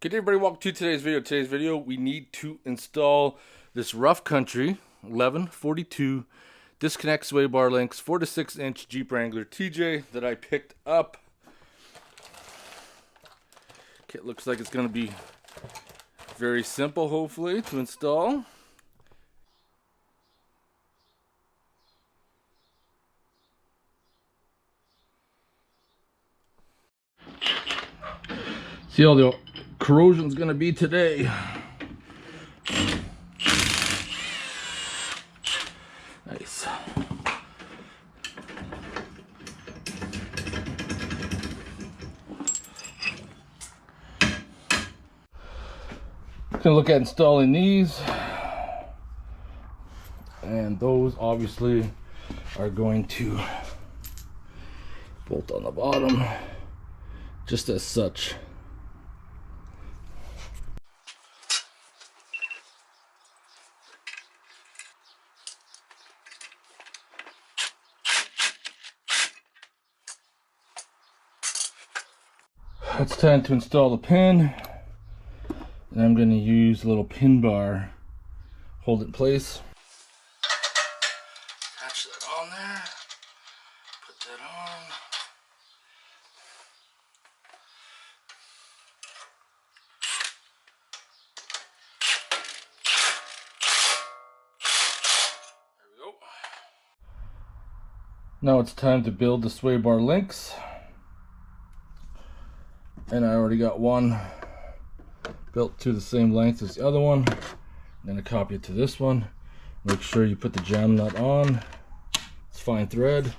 Good day, everybody. Welcome to today's video. Today's video, we need to install this Rough Country 1142 disconnect sway bar links 4 to 6 inch Jeep Wrangler TJ that I picked up. Kit looks like it's going to be very simple, hopefully, to install. See how the corrosion's going to be today. Nice. Gonna look at installing these, and those obviously are going to bolt on the bottom just as such. It's time to install the pin, and I'm going to use a little pin bar, hold it in place. Attach that on there, put that on. There we go. Now it's time to build the sway bar links. And I already got one built to the same length as the other one. I'm going to copy it to this one. Make sure you put the jam nut on. It's fine thread.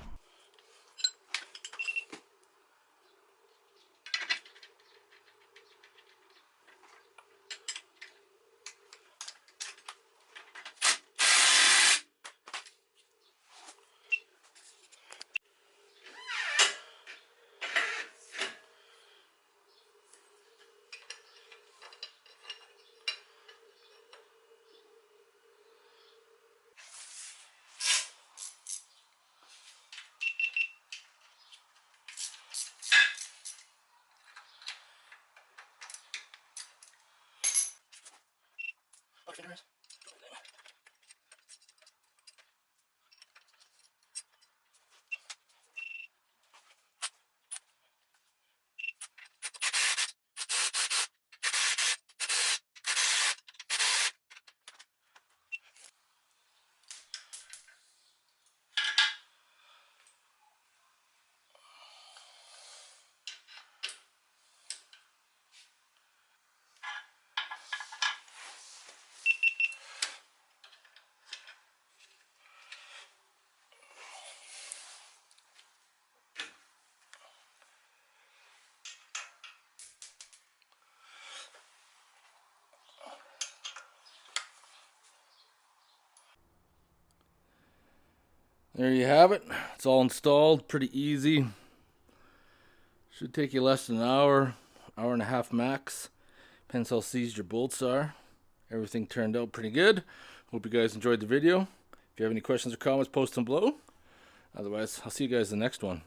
There you have it. It's all installed. Pretty easy. Should take you less than an hour, hour and a half max. Depends how seized your bolts are. Everything turned out pretty good. Hope you guys enjoyed the video. If you have any questions or comments, post them below. Otherwise, I'll see you guys in the next one.